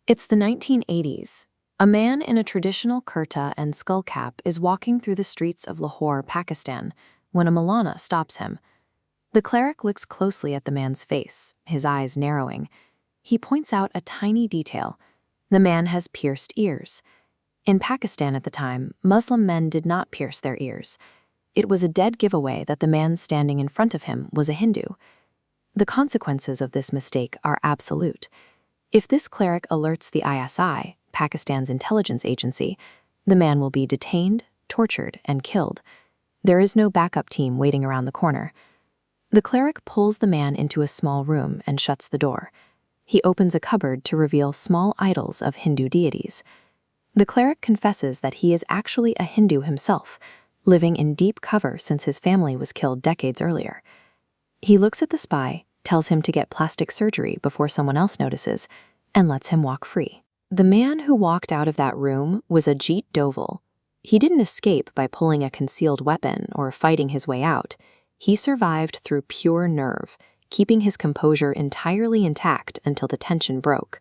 It's the 1980s. A man in a traditional kurta and skullcap is walking through the streets of Lahore, Pakistan, when a Maulana stops him. The cleric looks closely at the man's face, his eyes narrowing. He points out a tiny detail. The man has pierced ears. In Pakistan at the time, Muslim men did not pierce their ears. It was a dead giveaway that the man standing in front of him was a Hindu. The consequences of this mistake are absolute. If this cleric alerts the ISI, Pakistan's intelligence agency, the man will be detained, tortured, and killed. There is no backup team waiting around the corner. The cleric pulls the man into a small room and shuts the door. He opens a cupboard to reveal small idols of Hindu deities. The cleric confesses that he is actually a Hindu himself, living in deep cover since his family was killed decades earlier. He looks at the spy, tells him to get plastic surgery before someone else notices, and lets him walk free. The man who walked out of that room was Ajit Doval. He didn't escape by pulling a concealed weapon or fighting his way out. He survived through pure nerve, keeping his composure entirely intact until the tension broke.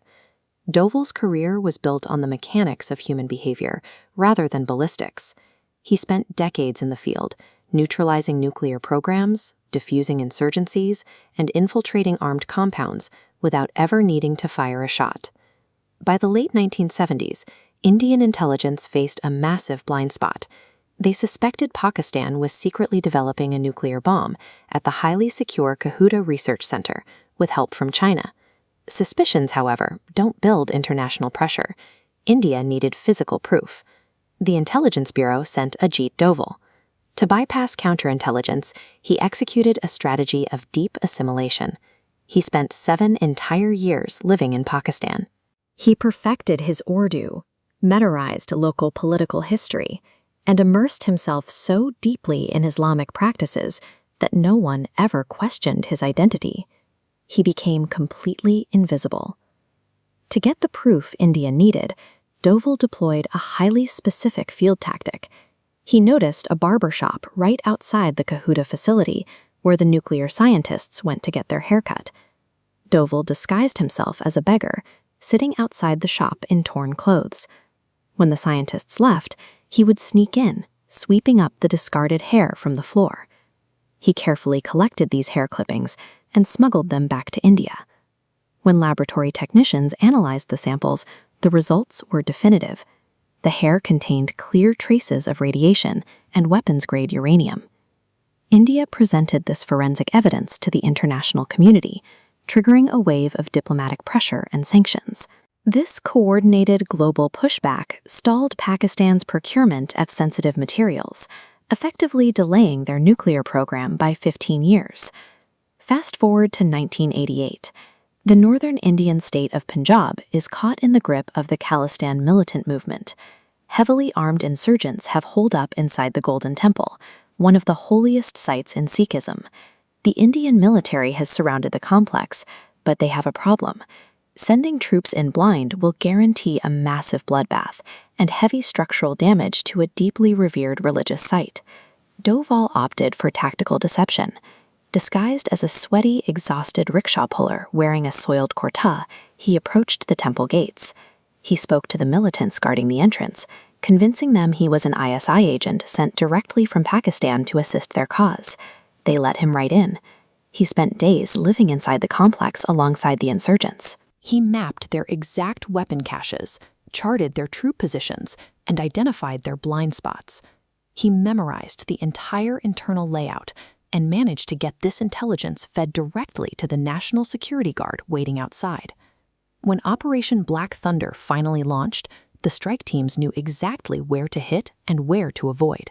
Doval's career was built on the mechanics of human behavior rather than ballistics. He spent decades in the field, neutralizing nuclear programs, diffusing insurgencies, and infiltrating armed compounds without ever needing to fire a shot. By the late 1970s, Indian intelligence faced a massive blind spot. They suspected Pakistan was secretly developing a nuclear bomb at the highly secure Kahuta Research Center with help from China. Suspicions, however, don't build international pressure. India needed physical proof. The Intelligence Bureau sent Ajit Doval. To bypass counterintelligence, he executed a strategy of deep assimilation. He spent 7 entire years living in Pakistan. He perfected his Urdu, memorized local political history, and immersed himself so deeply in Islamic practices that no one ever questioned his identity. He became completely invisible. To get the proof India needed, Doval deployed a highly specific field tactic. He noticed a barber shop right outside the Kahuta facility where the nuclear scientists went to get their haircut. Doval disguised himself as a beggar, sitting outside the shop in torn clothes. When the scientists left, he would sneak in, sweeping up the discarded hair from the floor. He carefully collected these hair clippings and smuggled them back to India. When laboratory technicians analyzed the samples, the results were definitive. The hair contained clear traces of radiation and weapons-grade uranium. India presented this forensic evidence to the international community, triggering a wave of diplomatic pressure and sanctions. This coordinated global pushback stalled Pakistan's procurement of sensitive materials, effectively delaying their nuclear program by 15 years. Fast forward to 1988. The northern Indian state of Punjab is caught in the grip of the Khalistan militant movement. Heavily armed insurgents have holed up inside the Golden Temple, one of the holiest sites in Sikhism. The Indian military has surrounded the complex, but they have a problem. Sending troops in blind will guarantee a massive bloodbath and heavy structural damage to a deeply revered religious site. Doval opted for tactical deception. Disguised as a sweaty, exhausted rickshaw puller wearing a soiled kurta, he approached the temple gates. He spoke to the militants guarding the entrance, convincing them he was an ISI agent sent directly from Pakistan to assist their cause. They let him right in. He spent days living inside the complex alongside the insurgents. He mapped their exact weapon caches, charted their troop positions, and identified their blind spots. He memorized the entire internal layout and managed to get this intelligence fed directly to the National Security Guard waiting outside. When Operation Black Thunder finally launched, the strike teams knew exactly where to hit and where to avoid.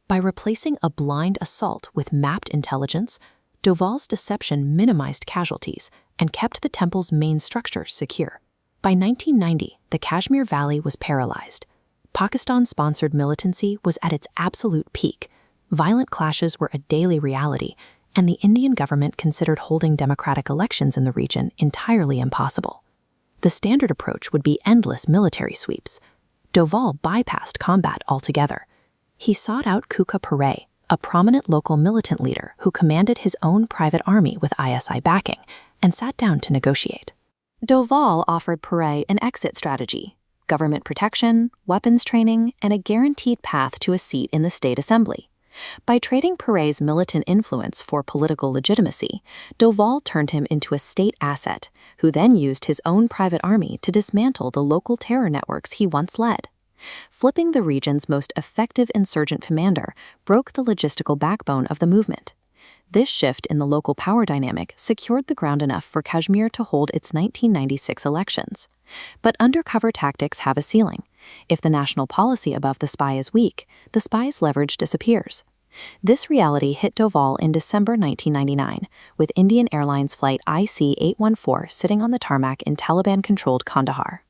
By replacing a blind assault with mapped intelligence, Doval's deception minimized casualties and kept the temple's main structures secure. By 1990, the Kashmir Valley was paralyzed. Pakistan-sponsored militancy was at its absolute peak. Violent clashes were a daily reality, and the Indian government considered holding democratic elections in the region entirely impossible. The standard approach would be endless military sweeps. Doval bypassed combat altogether. He sought out Kuka Pare, a prominent local militant leader who commanded his own private army with ISI backing, and sat down to negotiate. Doval offered Pare an exit strategy: government protection, weapons training, and a guaranteed path to a seat in the state assembly. By trading Pare's militant influence for political legitimacy, Doval turned him into a state asset, who then used his own private army to dismantle the local terror networks he once led. Flipping the region's most effective insurgent commander broke the logistical backbone of the movement. This shift in the local power dynamic secured the ground enough for Kashmir to hold its 1996 elections. But undercover tactics have a ceiling. If the national policy above the spy is weak, the spy's leverage disappears. This reality hit Doval in December 1999, with Indian Airlines Flight IC-814 sitting on the tarmac in Taliban-controlled Kandahar.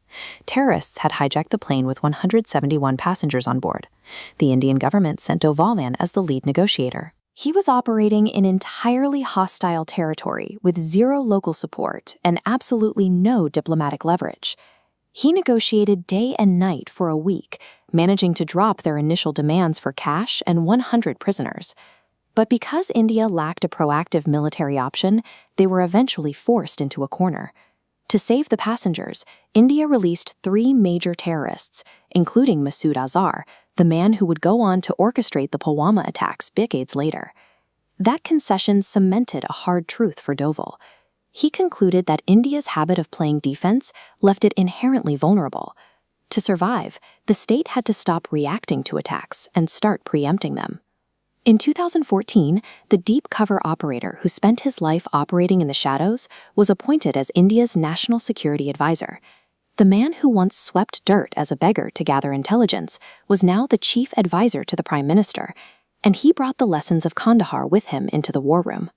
Terrorists had hijacked the plane with 171 passengers on board. The Indian government sent Doval as the lead negotiator. He was operating in entirely hostile territory with zero local support and absolutely no diplomatic leverage. He negotiated day and night for a week, managing to drop their initial demands for cash and 100 prisoners. But because India lacked a proactive military option, they were eventually forced into a corner. To save the passengers, India released 3 major terrorists, including Masood Azhar, the man who would go on to orchestrate the Pulwama attacks decades later. That concession cemented a hard truth for Doval. He concluded that India's habit of playing defense left it inherently vulnerable. To survive, the state had to stop reacting to attacks and start preempting them. In 2014, the deep cover operator who spent his life operating in the shadows was appointed as India's national security advisor. The man who once swept dirt as a beggar to gather intelligence was now the chief advisor to the prime minister, and he brought the lessons of Kandahar with him into the war room.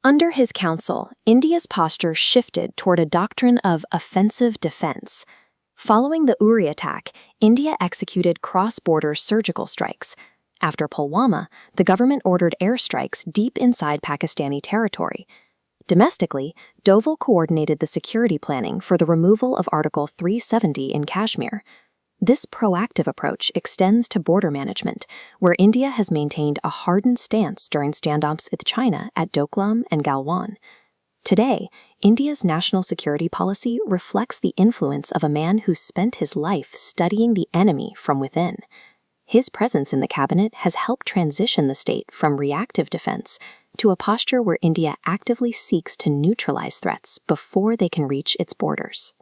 Under his counsel, India's posture shifted toward a doctrine of offensive defense. Following the Uri attack, India executed cross-border surgical strikes. After Pulwama, the government ordered airstrikes deep inside Pakistani territory. Domestically, Doval coordinated the security planning for the removal of Article 370 in Kashmir. This proactive approach extends to border management, where India has maintained a hardened stance during standoffs with China at Doklam and Galwan. Today, India's national security policy reflects the influence of a man who spent his life studying the enemy from within. His presence in the cabinet has helped transition the state from reactive defense to a posture where India actively seeks to neutralize threats before they can reach its borders.